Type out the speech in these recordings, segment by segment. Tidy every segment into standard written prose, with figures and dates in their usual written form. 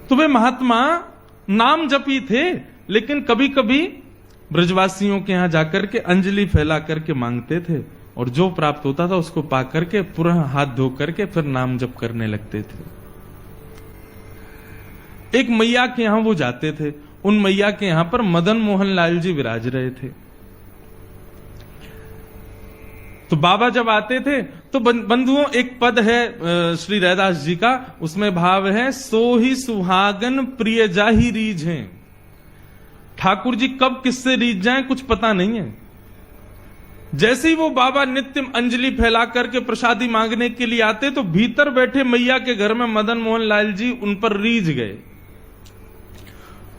तो वे महात्मा नाम जपी थे, लेकिन कभी कभी ब्रजवासियों के यहां जाकर के अंजलि फैला करके मांगते थे, और जो प्राप्त होता था उसको पा करके पुनः हाथ धो करके फिर नाम जप करने लगते थे। एक मैया के यहां वो जाते थे, उन मैया के यहां पर मदन मोहन लाल जी विराज रहे थे। तो बाबा जब आते थे तो बंधुओं एक पद है श्री रैदास जी का, उसमें भाव है, सो ही सुहागन प्रिय जाही रीझ हैं। ठाकुर जी कब किससे रीझ जाएं कुछ पता नहीं है। जैसे ही वो बाबा नित्य अंजलि फैला करके प्रसादी मांगने के लिए आते तो भीतर बैठे मैया के घर में मदन मोहन लाल जी उन पर रीझ गए,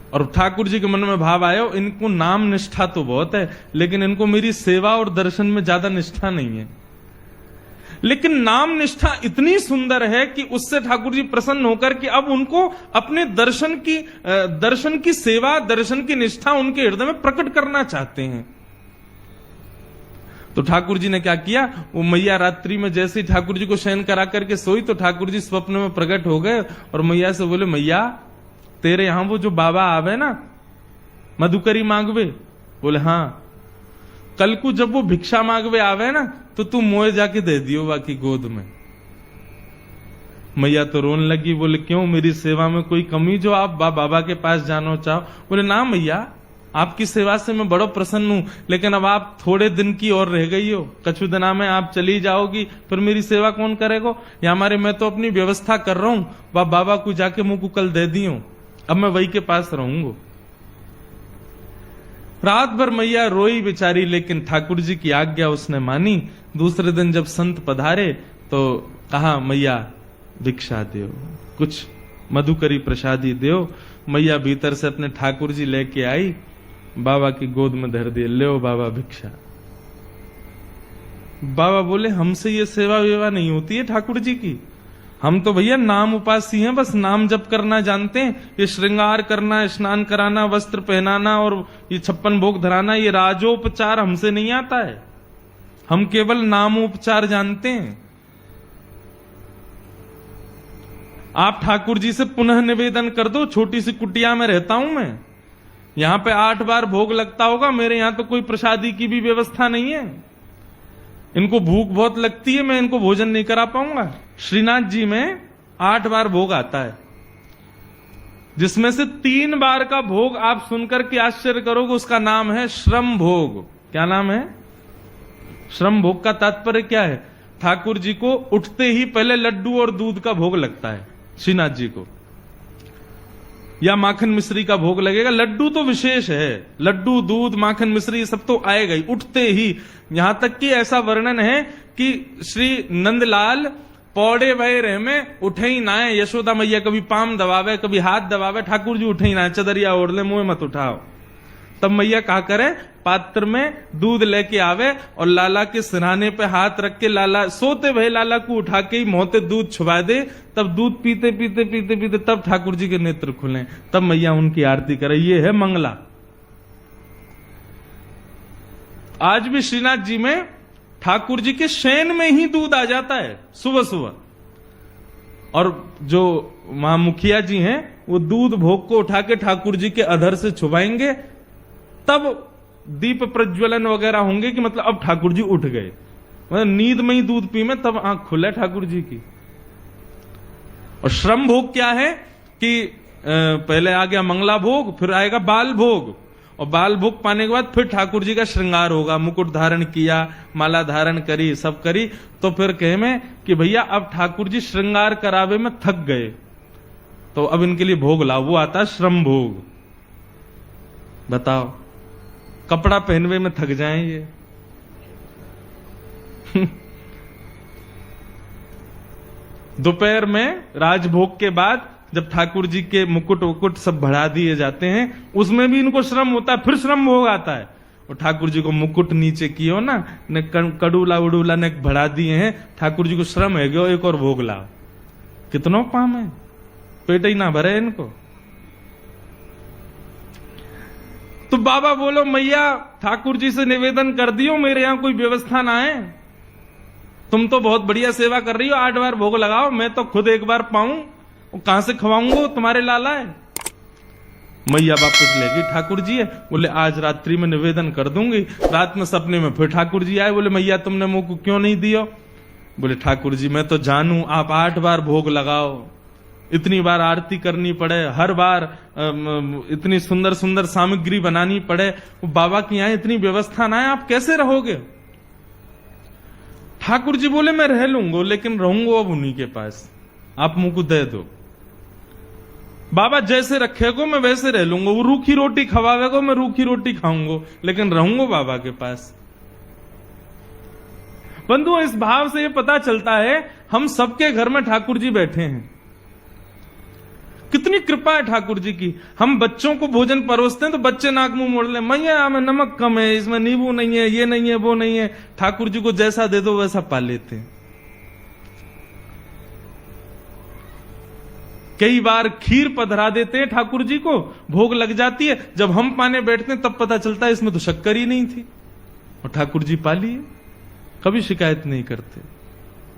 और ठाकुर जी के मन में भाव आया, इनको नाम निष्ठा तो बहुत है, लेकिन इनको मेरी सेवा और दर्शन में ज्यादा निष्ठा नहीं है। लेकिन नाम निष्ठा इतनी सुंदर है कि उससे ठाकुर जी प्रसन्न होकर कि अब उनको अपने दर्शन की सेवा, दर्शन की निष्ठा उनके हृदय में प्रकट करना चाहते हैं। तो ठाकुर जी ने क्या किया, वो मैया रात्रि में जैसे ही ठाकुर जी को शयन करा करके सोई तो ठाकुर जी स्वप्न में प्रकट हो गए और मैया से बोले, मैया तेरे यहां वो जो बाबा आवे ना मधुकरी मांगवे, बोले हाँ, कल को जब वो भिक्षा मांगवे आवे ना तो तू मोए जाके दे दियो बाकी गोद में। मैया तो रोने लगी, बोले क्यों, मेरी सेवा में कोई कमी जो आप बाबा के पास जानो चाहो? बोले ना मैया, आपकी सेवा से मैं बड़ो प्रसन्न हूं, लेकिन अब आप थोड़े दिन की और रह गई हो, कछु दिना में आप चली जाओगी, फिर मेरी सेवा कौन करेगा? या हमारे मैं तो अपनी व्यवस्था कर रहा हूं, वह बाबा को जाके मुंह को कल दे दियो, अब मैं वही के पास रहूंगा। रात भर मैया रोई बेचारी, लेकिन ठाकुर जी की आज्ञा उसने मानी। दूसरे दिन जब संत पधारे तो कहा, मैया भिक्षा दो, कुछ मधुकरी प्रसादी दो। मैया भीतर से अपने ठाकुर जी लेके आई, बाबा की गोद में धर दिए, ले बाबा भिक्षा। बाबा बोले, हमसे ये सेवा वेवा नहीं होती है ठाकुर जी की, हम तो भैया नाम उपासी हैं, बस नाम जप करना जानते हैं। ये श्रृंगार करना, स्नान कराना, वस्त्र पहनाना और ये 56 भोग धराना, ये राजोपचार हमसे नहीं आता है, हम केवल नामोपचार जानते हैं। आप ठाकुर जी से पुनः निवेदन कर दो, छोटी सी कुटिया में रहता हूं मैं, यहां पे 8 बार भोग लगता होगा, मेरे यहां तो कोई प्रसादी की भी व्यवस्था नहीं है, इनको भूख बहुत लगती है, मैं इनको भोजन नहीं करा पाऊंगा। श्रीनाथ जी में 8 बार भोग आता है, जिसमें से 3 बार का भोग आप सुनकर के आश्चर्य करोगे, उसका नाम है श्रम भोग। क्या नाम है? श्रम भोग का तात्पर्य क्या है? ठाकुर जी को उठते ही पहले लड्डू और दूध का भोग लगता है श्रीनाथ जी को, या माखन मिश्री का भोग लगेगा। लड्डू तो विशेष है, लड्डू, दूध, माखन मिश्री ये सब तो आएगा ही उठते ही। यहां तक कि ऐसा वर्णन है कि श्री नंदलाल पौड़े वह रहे में उठे ही ना है, यशोदा मैया कभी पाम दबावे, कभी हाथ दबावे, ठाकुर जी उठे ही ना, चदरिया ओढ़ ले, मुंह मत उठाओ। तब मैया क्या करे, पात्र में दूध लेके आवे और लाला के सिरहाने पे हाथ रख के लाला सोते भय लाला को उठा के ही मोहते दूध छुपा दे, तब दूध पीते पीते पीते पीते तब ठाकुर जी के नेत्र खुले, तब मैया उनकी आरती करे। ये है मंगला। आज भी श्रीनाथ जी में ठाकुर जी के शयन में ही दूध आ जाता है सुबह सुबह, और जो वहां मुखिया जी हैं वो दूध भोग को उठा के ठाकुर जी के अधर से छुपाएंगे, तब दीप प्रज्वलन वगैरह होंगे कि मतलब अब ठाकुर जी उठ गए, मतलब नींद में ही दूध पी में तब आंख खुले ठाकुर जी की। और श्रम भोग क्या है कि पहले आ गया मंगला भोग, फिर आएगा बाल भोग, और बाल भोग पाने के बाद फिर ठाकुर जी का श्रृंगार होगा, मुकुट धारण किया, माला धारण करी, सब करी, तो फिर कहे में कि भैया अब ठाकुर जी श्रृंगार करावे में थक गए, तो अब इनके लिए भोग लाओ, वो आता है श्रम भोग। बताओ, कपड़ा पहनवे में थक जाएं ये। दोपहर में राजभोग के बाद जब ठाकुर जी के मुकुट वुकुट सब बढ़ा दिए जाते हैं, उसमें भी इनको श्रम होता है, फिर श्रम भोग आता है। और ठाकुर जी को मुकुट नीचे कियो ना, ने कड़ूला उड़ूला ने बढ़ा दिए हैं, ठाकुर जी को श्रम है गयो, एक और भोग लाओ। कितनों काम है, पेट ही ना भरे इनको। तो बाबा बोलो, मैया ठाकुर जी से निवेदन कर दियो, मेरे यहां कोई व्यवस्था ना है, तुम तो बहुत बढ़िया सेवा कर रही हो, 8 बार भोग लगाओ, मैं तो खुद एक बार पाऊं, वो कहां से खवाऊंगा, तुम्हारे लाला है। मैया वापस ले गई, ठाकुर जी है, बोले आज रात्रि में निवेदन कर दूंगी। रात में सपने में फिर ठाकुर जी आए, बोले मैया तुमने मुंह को क्यों नहीं दिया। बोले ठाकुर जी मैं तो जानू आप 8 बार भोग लगाओ, इतनी बार आरती करनी पड़े, हर बार इतनी सुंदर सुंदर सामग्री बनानी पड़े, बाबा की यहां इतनी व्यवस्था ना है, आप कैसे रहोगे। ठाकुर जी बोले मैं रह लूंगा, लेकिन रहूंगा अब उन्हीं के पास, आप मुंह को दे दो। बाबा जैसे रखेगो मैं वैसे रह लूंगा, वो रूखी रोटी खवावेगो मैं रूखी रोटी खाऊंगा, लेकिन रहूंगा बाबा के पास। बंधुओं इस भाव से ये पता चलता है हम सबके घर में ठाकुर जी बैठे हैं। कितनी कृपा है ठाकुर जी की। हम बच्चों को भोजन परोसते हैं तो बच्चे नाक मुंह मोड़ ले, मैया में नमक कम है, इसमें नींबू नहीं है, ये नहीं है, वो नहीं है। ठाकुर जी को जैसा दे दो वैसा पा लेते हैं। कई बार खीर पधरा देते हैं ठाकुर जी को, भोग लग जाती है, जब हम पाने बैठते हैं तब पता चलता है इसमें तो शक्कर ही नहीं थी, और ठाकुर जी पा लिए। कभी शिकायत नहीं करते,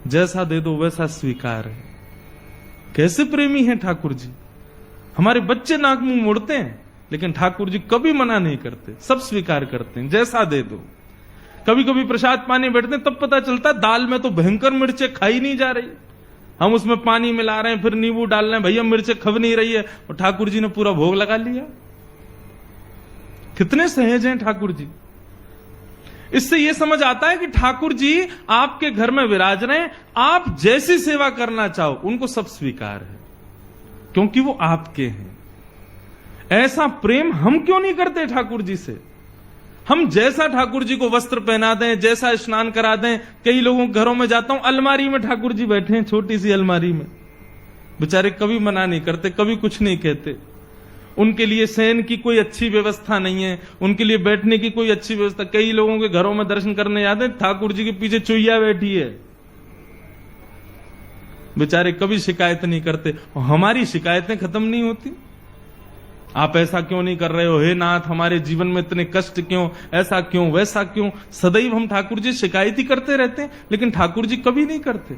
जैसा दे दो वैसा स्वीकार है। कैसे प्रेमी हैं ठाकुर जी। हमारे बच्चे नाक मुंह मोड़ते हैं, लेकिन ठाकुर जी कभी मना नहीं करते, सब स्वीकार करते हैं, जैसा दे दो। कभी कभी प्रसाद पाने बैठते हैं तब पता चलता दाल में तो भयंकर मिर्चें खाई नहीं जा रही, हम उसमें पानी मिला रहे हैं, फिर नींबू डाल रहे हैं, भैया मिर्चें खब नहीं रही है, और ठाकुर जी ने पूरा भोग लगा लिया। कितने सहज हैं ठाकुर जी। इससे यह समझ आता है कि ठाकुर जी आपके घर में विराज रहे हैं, आप जैसी सेवा करना चाहो उनको सब स्वीकार है, क्योंकि वो आपके हैं। ऐसा प्रेम हम क्यों नहीं करते ठाकुर जी से। हम जैसा ठाकुर जी को वस्त्र पहना दें, जैसा स्नान करा दें। कई लोगों के घरों में जाता हूं, अलमारी में ठाकुर जी बैठे हैं, छोटी सी अलमारी में, बेचारे कभी मना नहीं करते, कभी कुछ नहीं कहते। उनके लिए शयन की कोई अच्छी व्यवस्था नहीं है, उनके लिए बैठने की कोई अच्छी व्यवस्था। कई लोगों के घरों में दर्शन करने जाते हैं, ठाकुर जी के पीछे चुईया बैठी है, बेचारे कभी शिकायत नहीं करते। हमारी शिकायतें खत्म नहीं होती। आप ऐसा क्यों नहीं कर रहे हो, हे नाथ हमारे जीवन में इतने कष्ट क्यों, ऐसा क्यों वैसा क्यों। सदैव हम ठाकुर जी शिकायत ही करते रहते हैं, लेकिन ठाकुर जी कभी नहीं करते।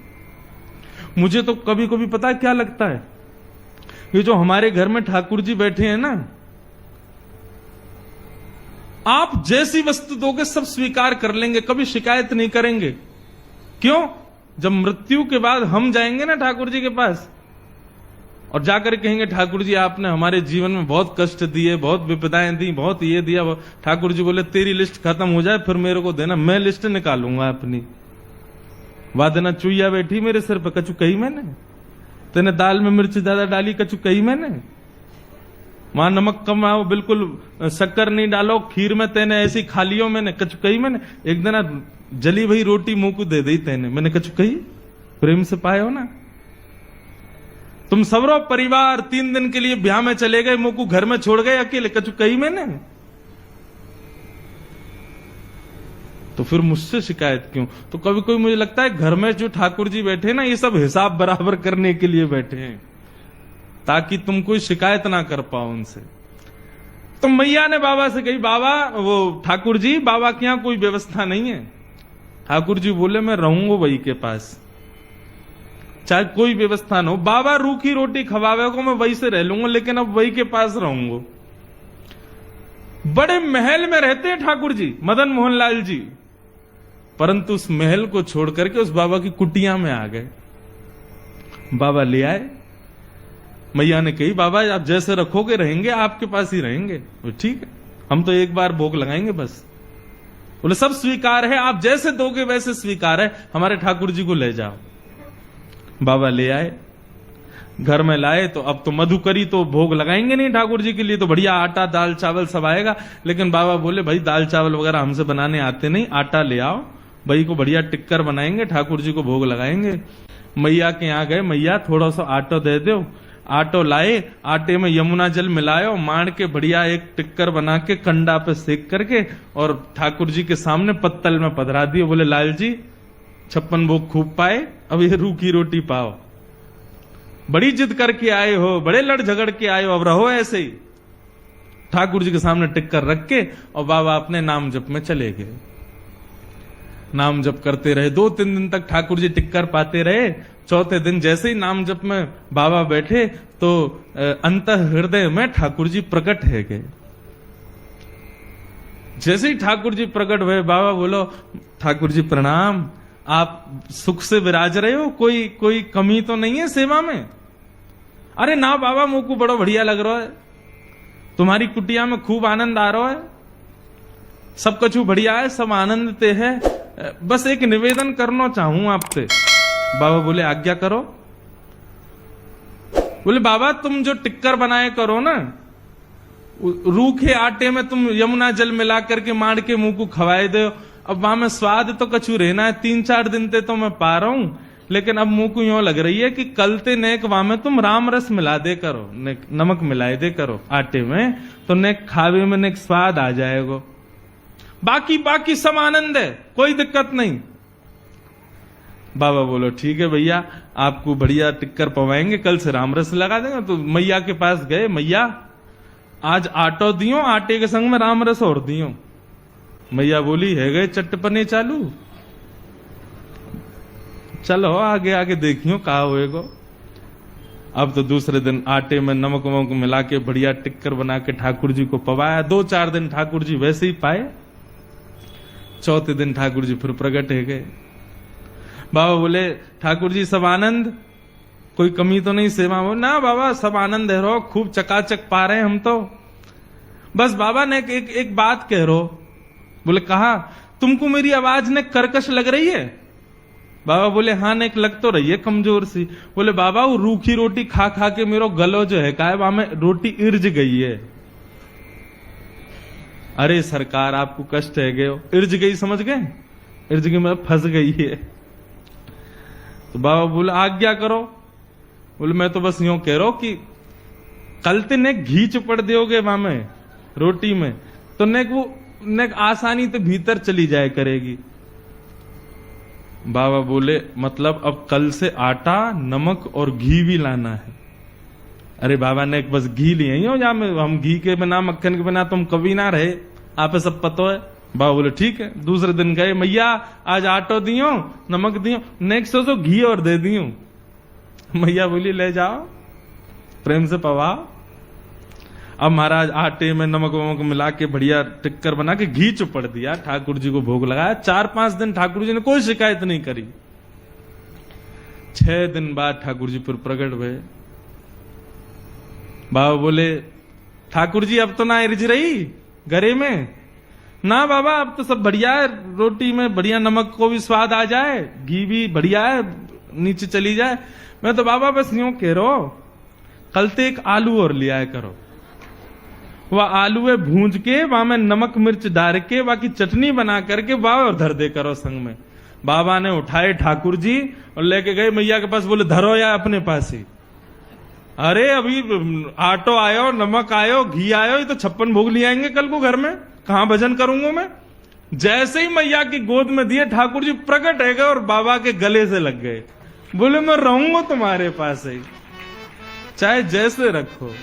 मुझे तो कभी कभी पता है क्या लगता है, ये जो हमारे घर में ठाकुर जी बैठे हैं ना, आप जैसी वस्तु दोगे सब स्वीकार कर लेंगे, कभी शिकायत नहीं करेंगे। क्यों, जब मृत्यु के बाद हम जाएंगे ना ठाकुर जी के पास, और जाकर कहेंगे ठाकुर जी आपने हमारे जीवन में बहुत कष्ट दिए, बहुत विपदाएं दी, बहुत ये दिया। ठाकुर जी बोले तेरी लिस्ट खत्म हो जाए फिर मेरे को देना, मैं लिस्ट निकालूंगा अपनी। वादना चुईया बैठी मेरे सिर पर, कचू कही मैंने, तेने दाल में मिर्च ज्यादा डाली, कचू कही मैंने, वहां नमक कम आओ, बिल्कुल शक्कर नहीं डालो, खीर में तेने ऐसी खा लियो मैंने, कचू कही मैंने। एक दिन जली भई रोटी मुंह को दे दी तेने, मैंने कचू कही। प्रेम से पाए हो ना। तुम सबरो परिवार 3 दिन के लिए ब्याह में चले गए, मुंह को घर में छोड़ गए अकेले, कचू कही मैंने। तो फिर मुझसे शिकायत क्यों। तो कभी कोई मुझे लगता है घर में जो ठाकुर जी बैठे ना, ये सब हिसाब बराबर करने के लिए बैठे हैं, ताकि तुम कोई शिकायत ना कर पाओ उनसे। तो मैया ने बाबा से कही, बाबा वो ठाकुर जी बाबा के यहां कोई व्यवस्था नहीं है। ठाकुर जी बोले मैं रहूंगा वही के पास, चाहे कोई व्यवस्था न हो। बाबा रूखी रोटी खवावे को मैं वही से रह लूंगा, लेकिन अब वही के पास रहूंगा। बड़े महल में रहते हैं ठाकुर जी, मदन मोहन लाल जी, परंतु उस महल को छोड़ करके उस बाबा की कुटिया में आ गए। बाबा ले आए, मैया ने कही बाबा आप जैसे रखोगे रहेंगे, आपके पास ही रहेंगे। ठीक है, हम तो एक बार भोग लगाएंगे बस। बोले सब स्वीकार है, आप जैसे दोगे वैसे स्वीकार है, हमारे ठाकुर जी को ले जाओ। बाबा ले आए, घर में लाए, तो अब तो मधुकरी तो भोग लगाएंगे नहीं ठाकुर जी के लिए, तो बढ़िया आटा दाल चावल सब आएगा। लेकिन बाबा बोले भाई दाल चावल वगैरह हमसे बनाने आते नहीं, आटा ले आओ, भाई को बढ़िया टिक्कर बनाएंगे, ठाकुर जी को भोग लगाएंगे। मैया के यहाँ गए, मैया थोड़ा सा आटा दे दो। आटो लाए, आटे में यमुना जल मिलायो, माड़ के बढ़िया एक टिक्कर बना के कंडा पे सेक करके और ठाकुर जी के सामने पत्तल में पधरा दिए। बोले लाल जी 56 भोग खूब पाए, अब ये रूखी रोटी पाओ। बड़ी जिद करके आए हो, बड़े लड़ झगड़ के आए हो, अब रहो ऐसे ही। ठाकुर जी के सामने टिक्कर रख के और बाबा अपने नाम जप में चले गए। नाम जप करते रहे, 2-3 दिन तक ठाकुर जी टिक्कर पाते रहे। चौथे दिन जैसे ही नाम जप में बाबा बैठे तो अंतः हृदय में ठाकुर जी प्रकट है गए। जैसे ही ठाकुर जी प्रकट हुए, बाबा बोलो ठाकुर जी प्रणाम, आप सुख से विराज रहे हो, कोई कमी तो नहीं है सेवा में? अरे ना बाबा, मुझ को बड़ा बढ़िया लग रहा है, तुम्हारी कुटिया में खूब आनंद आ रहा है, सब कछु बढ़िया है, सब आनंद ते है, बस एक निवेदन करना चाहूं आपसे। बाबा बोले आज्ञा करो। बोले बाबा तुम जो टिक्कर बनाए करो ना, रूखे आटे में तुम यमुना जल मिला करके मार के मुंह को खवाए दो, अब वहां में स्वाद तो कछु रहना है, 3-4 दिन ते तो मैं पा रहा हूं, लेकिन अब मुंह को यूं लग रही है कि कल ते नेक वहां में तुम राम रस मिला दे करो, नमक मिलाए दे करो आटे में, तो नेक खावे में नेक स्वाद आ जाएगा। बाकी सब आनंद है, कोई दिक्कत नहीं। बाबा बोलो ठीक है भैया, आपको बढ़िया टिक्कर पवाएंगे, कल से राम रस लगा देंगे। तो मैया के पास गए, मैया आज आटो दियो, आटे के संग में राम रस और दियो। मैया बोली है गए चट्टपने चालू, चलो आगे आगे देखियो कहा होएगा। अब तो दूसरे दिन आटे में नमक वमक मिला के बढ़िया टिक्कर बना के ठाकुर जी को पवाया। 2-4 दिन ठाकुर जी वैसे ही पाए। चौथे दिन ठाकुर जी फिर प्रकट है गए। बाबा बोले ठाकुर जी सब आनंद, कोई कमी तो नहीं सेवा में? ना बाबा सब आनंद है रो, खूब चकाचक पा रहे हैं हम तो। बस बाबा ने एक बात कह रो। बोले कहा, तुमको मेरी आवाज ने कर्कश लग रही है? बाबा बोले हाँ नेक लग तो रही है कमजोर सी। बोले बाबा वो रूखी रोटी खा खा के मेरो गलो जो है का वहां में रोटी इर्ज गई है। अरे सरकार आपको कष्ट है गए, इर्ज गई समझ गए? इर्ज गई मतलब फंस गई है। तो बाबा बोले आज्ञा करो। बोले मैं तो बस यूं कह रहा हूं कि कल ते नेक घी चुपड़ दोगे वहां में रोटी में, तो नेक वो नेक आसानी तो भीतर चली जाए करेगी। बाबा बोले मतलब अब कल से आटा नमक और घी भी लाना है। अरे बाबा ने बस घी लिए ही हो, या हम घी के बिना मक्खन के बिना तुम कभी ना रहे, आप सब पता है। बाबा बोले ठीक है। दूसरे दिन गए, मैया आज आटो दियो नमक दियो, नेक्स्ट तो घी और दे दियो। मैया बोली ले जाओ प्रेम से पवाओ। अब महाराज आटे में नमक वमक मिला के बढ़िया टिक्कर बना के घी चुपड़ दिया, ठाकुर जी को भोग लगाया। 4-5 दिन ठाकुर जी ने कोई शिकायत नहीं करी। 6 दिन बाद ठाकुर जी फिर प्रकट हुए। बाबा बोले ठाकुर जी अब तो ना इर्ज रही गरे में? ना बाबा अब तो सब बढ़िया है, रोटी में बढ़िया नमक को भी स्वाद आ जाए, घी भी बढ़िया है, नीचे चली जाए। मैं तो बाबा बस यूं कह रहा हूं, कल ते एक आलू और ले आया करो, वह आलू भूंज के वहां में नमक मिर्च डाल के बाकी चटनी बना करके बाबा और धर दे करो संग में। बाबा ने उठाए ठाकुर जी और लेके गए मैया के पास। बोले धरो या अपने पास ही। अरे अभी आटो आयो, नमक आयो, घी आयो, ये तो 56 भोग ले आएंगे कल को घर में, कहां भजन करूंगा मैं। जैसे ही मैया की गोद में दिए ठाकुर जी प्रकट है गए और बाबा के गले से लग गए। बोले मैं रहूंगा तुम्हारे पास ही, चाहे जैसे रखो,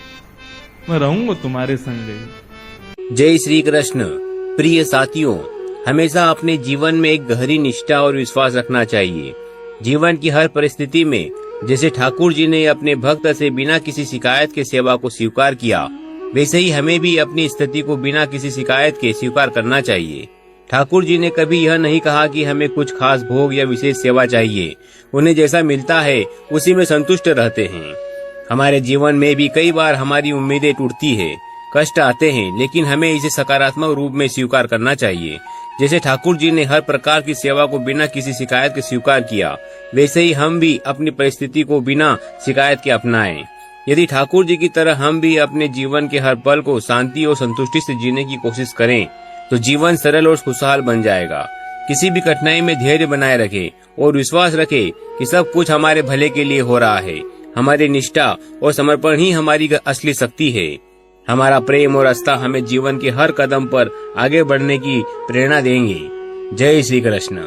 मैं रहूंगा तुम्हारे संग। जय श्री कृष्ण। प्रिय साथियों, हमेशा अपने जीवन में एक गहरी निष्ठा और विश्वास रखना चाहिए। जीवन की हर परिस्थिति में जैसे ठाकुर जी ने अपने भक्त से बिना किसी शिकायत के सेवा को स्वीकार किया, वैसे ही हमें भी अपनी स्थिति को बिना किसी शिकायत के स्वीकार करना चाहिए। ठाकुर जी ने कभी यह नहीं कहा कि हमें कुछ खास भोग या विशेष सेवा चाहिए। उन्हें जैसा मिलता है उसी में संतुष्ट रहते हैं। हमारे जीवन में भी कई बार हमारी उम्मीदें टूटती है, कष्ट आते हैं, लेकिन हमें इसे सकारात्मक रूप में स्वीकार करना चाहिए। जैसे ठाकुर जी ने हर प्रकार की सेवा को बिना किसी शिकायत के स्वीकार किया, वैसे ही हम भी अपनी परिस्थिति को बिना शिकायत के अपनाएं। यदि ठाकुर जी की तरह हम भी अपने जीवन के हर पल को शांति और संतुष्टि से जीने की कोशिश करें, तो जीवन सरल और खुशहाल बन जाएगा। किसी भी कठिनाई में धैर्य बनाए रखें और विश्वास रखें कि सब कुछ हमारे भले के लिए हो रहा है। हमारी निष्ठा और समर्पण ही हमारी असली शक्ति है। हमारा प्रेम और आस्था हमें जीवन के हर कदम पर आगे बढ़ने की प्रेरणा देंगे। जय श्री कृष्ण।